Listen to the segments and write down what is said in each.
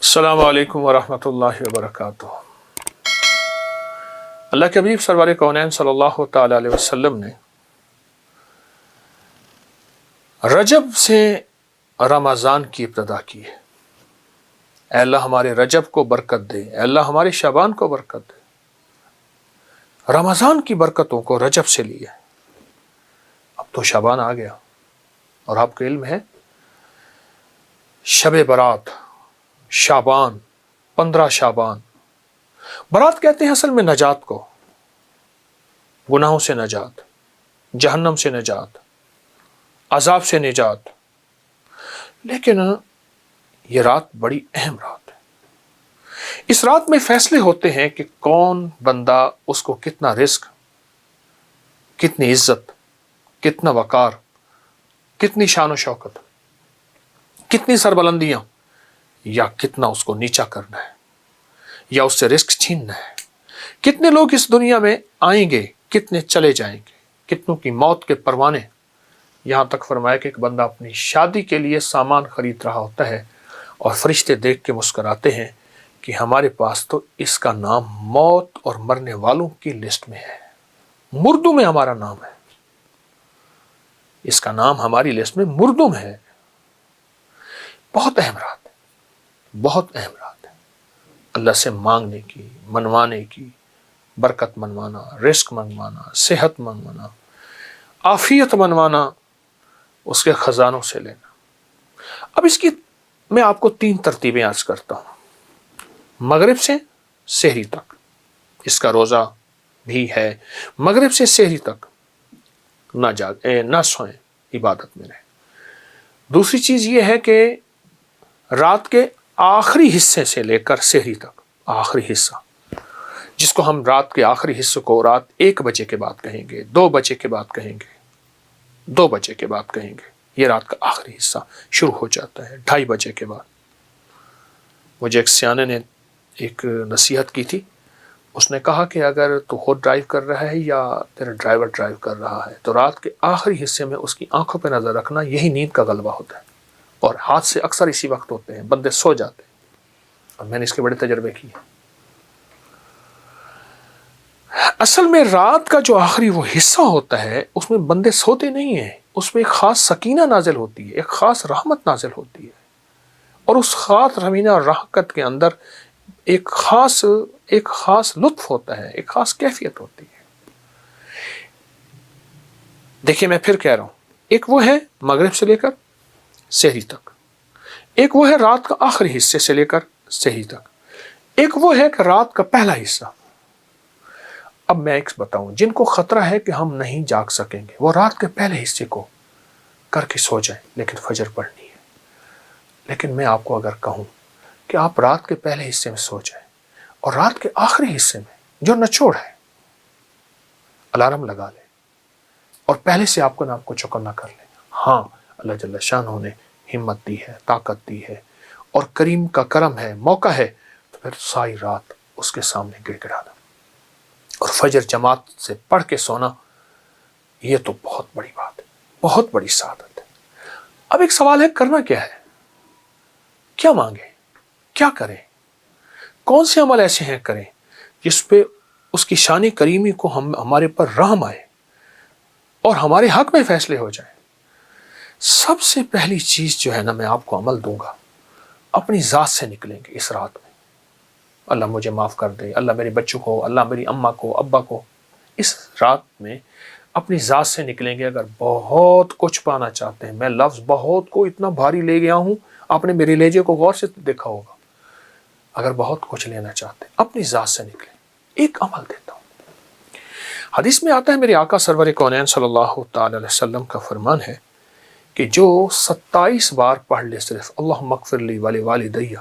السلام علیکم ورحمۃ اللہ وبرکاتہ۔ اللہ کے حبیب سرور کونین صلی اللہ تعالی علیہ وسلم نے رجب سے رمضان کی ابتدا کی ہے۔ اے اللہ ہمارے رجب کو برکت دے، اے اللہ ہمارے شعبان کو برکت دے۔ رمضان کی برکتوں کو رجب سے لیا۔ اب تو شعبان آ گیا اور آپ کو علم ہے شب برات شعبان 15 شعبان، برات کہتے ہیں اصل میں نجات کو، گناہوں سے نجات، جہنم سے نجات، عذاب سے نجات۔ لیکن یہ رات بڑی اہم رات ہے۔ اس رات میں فیصلے ہوتے ہیں کہ کون بندہ اس کو کتنا رزق، کتنی عزت، کتنا وقار، کتنی شان و شوکت، کتنی سربلندیاں، یا کتنا اس کو نیچا کرنا ہے، یا اس سے رزق چھیننا ہے۔ کتنے لوگ اس دنیا میں آئیں گے، کتنے چلے جائیں گے، کتنوں کی موت کے پروانے۔ یہاں تک فرمایا کہ ایک بندہ اپنی شادی کے لیے سامان خرید رہا ہوتا ہے اور فرشتے دیکھ کے مسکراتے ہیں کہ ہمارے پاس تو اس کا نام موت اور مرنے والوں کی لسٹ میں ہے، مردوں میں ہمارا نام ہے، اس کا نام ہماری لسٹ میں مردوں میں ہے۔ بہت اہم رات، بہت اہم رات ہے۔ اللہ سے مانگنے کی، منوانے کی، برکت منوانا، رزق منوانا، صحت منوانا، عافیت منوانا، اس کے خزانوں سے لینا۔ اب اس کی میں آپ کو 3 ترتیبیں عرض کرتا ہوں۔ مغرب سے سحری تک اس کا روزہ بھی ہے، مغرب سے سحری تک نہ سوئیں، عبادت میں رہیں۔ دوسری چیز یہ ہے کہ رات کے آخری حصے سے لے کر سحری تک، آخری حصہ جس کو ہم رات کے آخری حصے کو رات 1 بجے کے بعد کہیں گے، 2 بجے کے بعد کہیں گے، 2 بجے کے بعد کہیں گے، یہ رات کا آخری حصہ شروع ہو جاتا ہے 2:30 بجے کے بعد۔ مجھے ایک سیانے نے ایک نصیحت کی تھی، اس نے کہا کہ اگر تو خود ڈرائیو کر رہا ہے یا تیرا ڈرائیور ڈرائیو کر رہا ہے تو رات کے آخری حصے میں اس کی آنکھوں پہ نظر رکھنا، یہی نیند کا غلبہ ہوتا ہے، اور حادثے اکثر اسی وقت ہوتے ہیں، بندے سو جاتے ہیں، اور میں نے اس کے بڑے تجربے کیے۔ اصل میں رات کا جو آخری وہ حصہ ہوتا ہے اس میں بندے سوتے نہیں ہیں، اس میں ایک خاص سکینہ نازل ہوتی ہے، ایک خاص رحمت نازل ہوتی ہے، اور اس خاص رحمت اور رحمت کے اندر ایک خاص لطف ہوتا ہے، ایک خاص کیفیت ہوتی ہے۔ دیکھیں میں پھر کہہ رہا ہوں، ایک وہ ہے مغرب سے لے کر سحری تک، ایک وہ ہے رات کا آخری حصے سے لے کر سحری تک، ایک وہ ہے کہ رات کا پہلا حصہ۔ اب میں ایک بتاؤں، جن کو خطرہ ہے کہ ہم نہیں جاگ سکیں گے وہ رات کے پہلے حصے کو کر کے سو جائیں، لیکن فجر پڑھنی ہے۔ لیکن میں آپ کو اگر کہوں کہ آپ رات کے پہلے حصے میں سو جائیں اور رات کے آخری حصے میں جو نچوڑ ہے الارم لگا لیں اور پہلے سے آپ کو چوکنا کر لیں۔ ہاں، اللہ جل شانہ نے ہمت دی ہے، طاقت دی ہے، اور کریم کا کرم ہے، موقع ہے، تو پھر ساری رات اس کے سامنے گڑ گڑانا اور فجر جماعت سے پڑھ کے سونا، یہ تو بہت بڑی بات ہے، بہت بڑی سعادت ہے۔ اب ایک سوال ہے، کرنا کیا ہے؟ کیا مانگیں؟ کیا کریں؟ کون سے عمل ایسے ہیں کریں جس پہ اس کی شان کریمی کو ہمارے پر رحم آئے اور ہمارے حق میں فیصلے ہو جائیں؟ سب سے پہلی چیز جو ہے نا، میں آپ کو عمل دوں گا، اپنی ذات سے نکلیں گے اس رات میں۔ اللہ مجھے معاف کر دے، اللہ میرے بچوں کو، اللہ میری اماں کو، ابا کو۔ اس رات میں اپنی ذات سے نکلیں گے۔ اگر بہت کچھ پانا چاہتے ہیں، میں لفظ بہت کو اتنا بھاری لے گیا ہوں، آپ نے میرے لہجے کو غور سے دیکھا ہوگا۔ اگر بہت کچھ لینا چاہتے ہیں اپنی ذات سے نکلیں۔ ایک عمل دیتا ہوں، حدیث میں آتا ہے، میرے آقا سرور کونین صلی اللہ تعالی علیہ وسلم کا فرمان ہے کہ جو 27 بار پڑھ لے صرف اللہم اغفر لی ولوالدی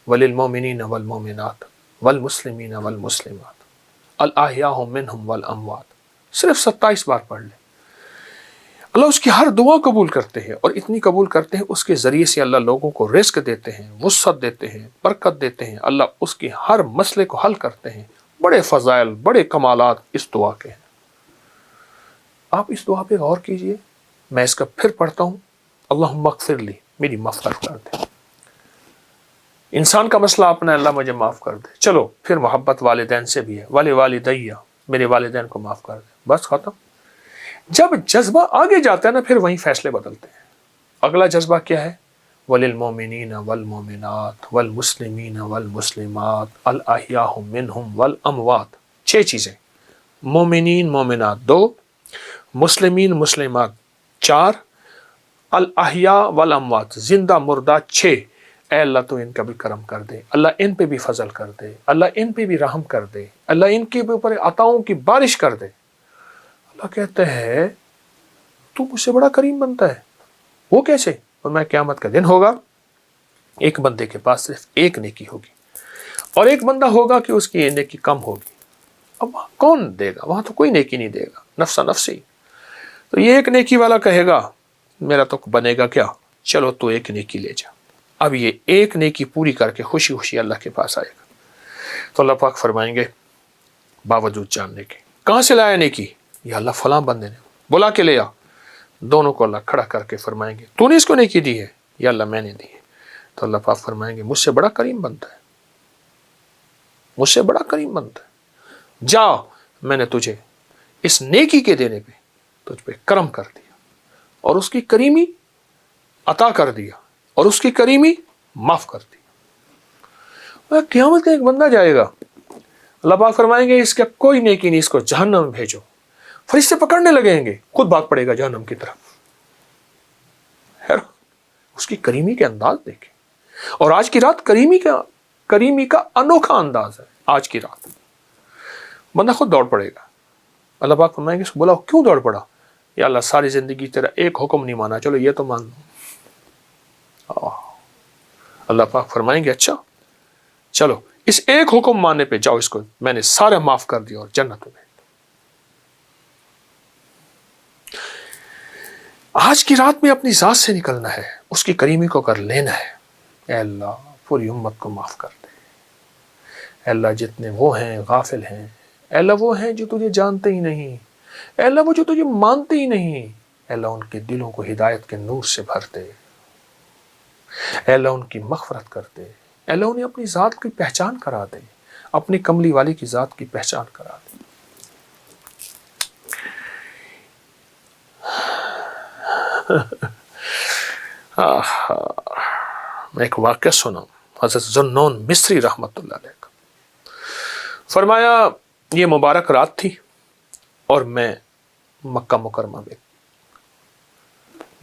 وللمؤمنین والمؤمنات والمسلمین والمسلمات الاحیاء منہم والاموات، صرف 27 بار پڑھ لے، اللہ اس کی ہر دعا قبول کرتے ہیں، اور اتنی قبول کرتے ہیں اس کے ذریعے سے اللہ لوگوں کو رزق دیتے ہیں، وسعت دیتے ہیں، برکت دیتے ہیں، اللہ اس کی ہر مسئلے کو حل کرتے ہیں۔ بڑے فضائل، بڑے کمالات اس دعا کے ہیں۔ آپ اس دعا پہ غور کیجئے، میں اس کا پھر پڑھتا ہوں، اللہم اغفر لی، میری مغفرت کر دے۔ انسان کا مسئلہ اپنا اللہ مجھے معاف کر دے، چلو پھر محبت والدین سے بھی ہے، والدیہ میرے والدین کو معاف کر دے، بس ختم۔ جب جذبہ آگے جاتا ہے نا پھر وہیں فیصلے بدلتے ہیں۔ اگلا جذبہ کیا ہے؟ وَلِلْمُؤْمِنِينَ وَالْمُؤْمِنَاتِ وَالْمُسْلِمِينَ وَالْمُسْلِمَاتِ الْأَحْيَاءُ مِنْهُمْ وَالْأَمْوَاتِ، 6 چیزیں، مومنین مومنات 2، مسلمین مسلمات 4، الاحیاء والاموات زندہ مردہ 6۔ اے اللہ تو ان کا بھی کرم کر دے، اللہ ان پہ بھی فضل کر دے، اللہ ان پہ بھی رحم کر دے، اللہ ان کے اوپر عطاؤں کی بارش کر دے۔ اللہ کہتے ہیں تو مجھ سے بڑا کریم بنتا ہے، وہ کیسے؟ اور میں قیامت کا دن ہوگا، ایک بندے کے پاس صرف ایک نیکی ہوگی اور ایک بندہ ہوگا کہ اس کی نیکی کم ہوگی۔ اب وہاں کون دے گا؟ وہاں تو کوئی نیکی نہیں دے گا، نفسا نفسی۔ تو یہ ایک نیکی والا کہے گا میرا تو بنے گا کیا، چلو تو ایک نیکی لے جا۔ اب یہ ایک نیکی پوری کر کے خوشی خوشی اللہ کے پاس آئے گا۔ تو اللہ پاک فرمائیں گے باوجود جاننے کے، کہاں سے لایا نیکی؟ یہ اللہ فلاں بندے نے بلا کے لیا۔ دونوں کو اللہ کھڑا کر کے فرمائیں گے تو نے اس کو نیکی دی ہے یا اللہ میں نے دی ہے؟ تو اللہ پاک فرمائیں گے مجھ سے بڑا کریم بنتا ہے، مجھ سے بڑا کریم بنتا ہے، جا میں نے تجھے اس نیکی کے دینے پہ تجھ پہ کرم کر دیا اور اس کی کریمی عطا کر دیا اور اس کی کریمی معاف کر دی۔ قیامت میں ایک بندہ جائے گا، اللہ پاک فرمائیں گے اس کا کوئی نیکی نہیں، اس کو جہنم میں بھیجو۔ فرشتے پکڑنے لگیں گے، خود بھاگ پڑے گا جہنم کی طرف۔ اس کی کریمی کے انداز دیکھیں، اور آج کی رات کریمی کا انوکھا انداز ہے۔ آج کی رات بندہ خود دوڑ پڑے گا، اللہ پاک فرمائیں گے اس کو بولا کیوں دوڑ پڑا؟ یا اللہ ساری زندگی تیرا ایک حکم نہیں مانا، چلو یہ تو مان لو۔ اللہ پاک فرمائیں گے اچھا چلو اس ایک حکم ماننے پہ جاؤ، اس کو میں نے سارا معاف کر دیا اور جنت میں۔ آج کی رات میں اپنی ذات سے نکلنا ہے، اس کی کریمی کو کر لینا ہے۔ اے اللہ پوری امت کو معاف کر دے، اے اللہ جتنے وہ ہیں غافل ہیں، اے اللہ وہ ہیں جو تجھے جانتے ہی نہیں، اے اللہ وہ جو تجھے مانتے ہی نہیں، اے اللہ ان کے دلوں کو ہدایت کے نور سے بھر دے، اے اللہ ان کی مغفرت کر دے، اے اللہ انہیں اپنی ذات کی پہچان کرا دے، اپنی کملی والی کی ذات کی پہچان کرا دے۔ میں ایک واقعہ سنا حضرت ذوالنون مصری رحمۃ اللہ علیہ کا۔ فرمایا یہ مبارک رات تھی اور میں مکہ مکرمہ میں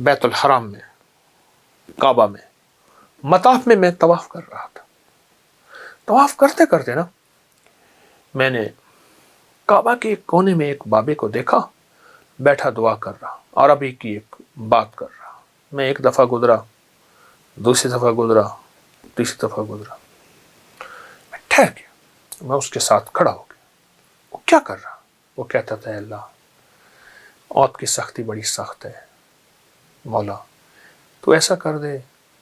بیت الحرام میں کعبہ میں مطاف میں طواف کر رہا تھا۔ طواف کرتے کرتے نا میں نے کعبہ کے ایک کونے میں ایک بابے کو دیکھا، بیٹھا دعا کر رہا، عربی کی ایک بات کر رہا۔ میں ایک دفعہ گزرا، دوسری دفعہ گزرا، تیسری دفعہ گزرا، میں ٹھہر گیا، میں اس کے ساتھ کھڑا ہو گیا۔ وہ کیا کر رہا؟ وہ کہتا تھا اللہ موت کی سختی بڑی سخت ہے، مولا تو ایسا کر دے،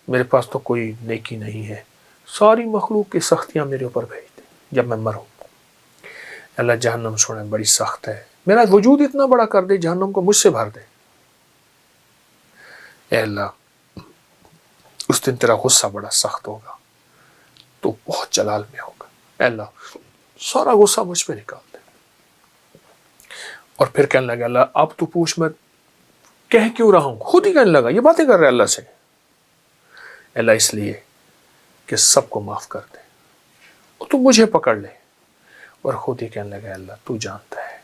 میرے پاس تو کوئی نیکی نہیں ہے، ساری مخلوق کی سختیاں میرے اوپر بھیج دے جب میں مروں۔ اللہ جہنم سونے بڑی سخت ہے، میرا وجود اتنا بڑا کر دے، جہنم کو مجھ سے بھر دے۔ اے اللہ اس دن تیرا غصہ بڑا سخت ہوگا، تو بہت جلال میں ہوگا، اے اللہ سارا غصہ مجھ پہ نکال دے۔ اور پھر کہنے لگا اللہ اب تو پوچھ میں کہہ کیوں رہا ہوں، خود ہی کہنے لگا، یہ باتیں کر رہے اللہ سے، اللہ اس لیے کہ سب کو معاف کر دے، اور تو مجھے پکڑ لے۔ اور خود ہی کہنے لگا اللہ تو جانتا ہے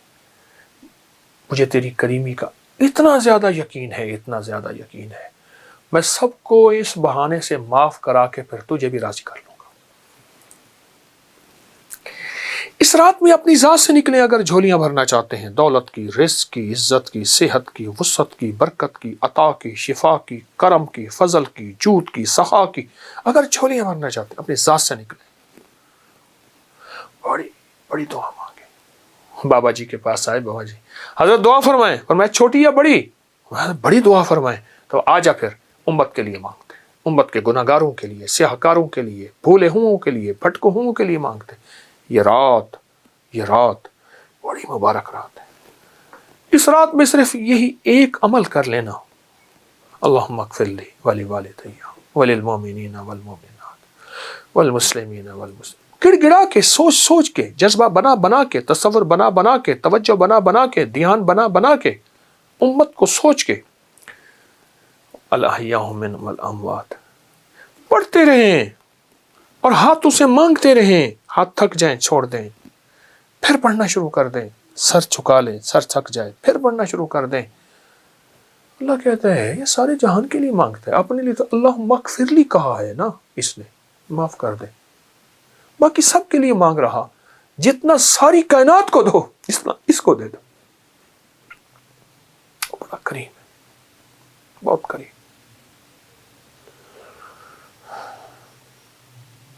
مجھے تیری کریمی کا اتنا زیادہ یقین ہے، اتنا زیادہ یقین ہے، میں سب کو اس بہانے سے معاف کرا کے پھر تجھے بھی راضی کر لوں گا۔ اس رات میں اپنی ذات سے نکلے اگر جھولیاں بھرنا چاہتے ہیں، دولت کی، رزق کی، عزت کی، صحت کی، وسعت کی، برکت کی، عطا کی، شفا کی، کرم کی، فضل کی، جود کی، سخا کی، اگر جھولیاں بھرنا چاہتے ہیں اپنی ذات سے نکلے، بڑی بڑی دعا مانگے۔ بابا جی کے پاس آئے، بابا جی حضرت دعا فرمائیں، اور میں چھوٹی یا بڑی؟ بڑی دعا فرمائیں۔ تو آجا پھر امت کے لیے مانگتے، امت کے گناہ گاروں کے لیے، سیاہکاروں کے لیے، بھولے ہوں کے لیے، بھٹکے ہوں کے لیے مانگتے۔ یہ رات بڑی مبارک رات ہے۔ اس رات میں صرف یہی ایک عمل کر لینا، اللہم اغفر لی ولی والدی وللمؤمنین والمؤمنات والمسلمین والمسلمین. گڑ گڑا کے، سوچ سوچ کے، جذبہ بنا بنا کے، تصور بنا بنا کے، توجہ بنا بنا کے، دھیان بنا بنا کے، امت کو سوچ کے. الاحیاء منہم الاموات پڑھتے رہیں اور ہاتھوں سے مانگتے رہیں. ہاتھ تھک جائیں چھوڑ دیں، پھر پڑھنا شروع کر دیں. سر جھکا لیں، سر تھک جائے پھر پڑھنا شروع کر دیں. اللہ کہتا ہے یہ سارے جہان کے لیے مانگتا ہے، اپنے لیے تو اللہ مغفر لی کہا ہے نا، اس نے معاف کر دے. باقی سب کے لیے مانگ رہا، جتنا ساری کائنات کو دو اتنا اس کو دے دو. بڑا کریم ہے، بہت کریم.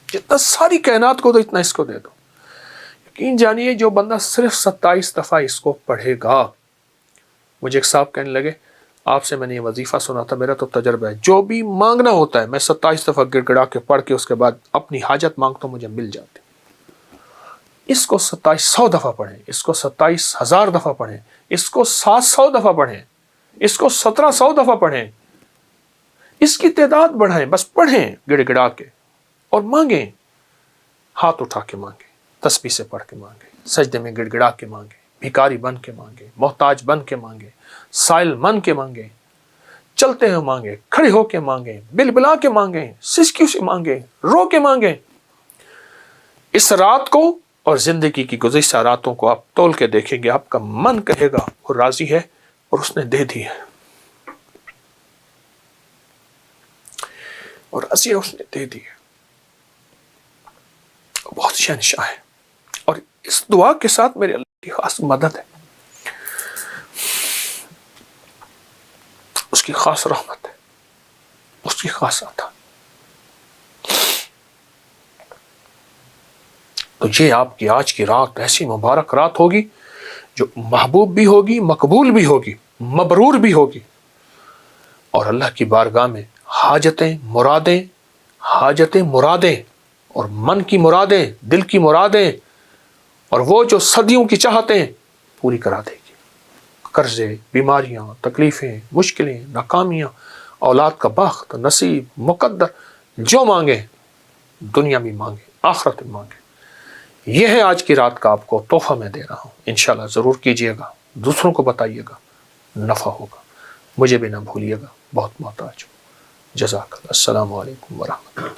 جتنا ساری کائنات کو دو اتنا اس کو دے دو. یقین جانیے جو بندہ صرف 27 دفعہ اس کو پڑھے گا. مجھے ایک صاحب کہنے لگے آپ سے میں نے یہ وظیفہ سنا تھا، میرا تو تجربہ ہے، جو بھی مانگنا ہوتا ہے میں 27 دفعہ گڑ گڑا کے پڑھ کے اس کے بعد اپنی حاجت مانگتا ہوں، مجھے مل جاتی. اس کو 2700 دفعہ پڑھیں، اس کو 27,000 دفعہ پڑھیں، اس کو 700 دفعہ پڑھیں، اس کو 1700 دفعہ پڑھیں. اس کی تعداد بڑھائیں، بس پڑھیں گڑ گڑا کے اور مانگیں. ہاتھ اٹھا کے مانگیں، تسبیح سے پڑھ کے مانگیں، سجدے میں گڑ گڑا کے مانگیں، بھکاری بن کے مانگیں، محتاج بن کے مانگیں، سائل من کے مانگیں، چلتے ہوئے مانگیں، کھڑے ہو کے مانگیں، بل بلا کے مانگیں، سسکیوں سے مانگیں، رو کے مانگیں. اس رات کو اور زندگی کی گزشتہ راتوں کو آپ تول کے دیکھیں گے، آپ کا من کہے گا وہ راضی ہے اور اس نے دے دی ہے، اور راضی ہے اس نے دے دی ہے. بہت شہنشاہ ہے. اور اس دعا کے ساتھ میرے اللہ کی خاص مدد ہے، اس کی خاص رحمت ہے، اس کی خاص عطا. تو یہ آپ کی آج کی رات ایسی مبارک رات ہوگی جو محبوب بھی ہوگی، مقبول بھی ہوگی، مبرور بھی ہوگی، اور اللہ کی بارگاہ میں حاجتیں مرادیں اور من کی مرادیں، دل کی مرادیں، اور وہ جو صدیوں کی چاہتیں پوری کرا دے گی. قرضے، بیماریاں، تکلیفیں، مشکلیں، ناکامیاں، اولاد کا بخت، نصیب، مقدر، جو مانگیں، دنیا میں مانگیں، آخرت میں مانگیں. یہ ہے آج کی رات کا آپ کو تحفہ میں دے رہا ہوں. انشاءاللہ ضرور کیجئے گا، دوسروں کو بتائیے گا، نفع ہوگا. مجھے بھی نہ بھولیے گا، بہت محتاج ہوں. جزاک اللہ. السلام علیکم ورحمۃ اللہ.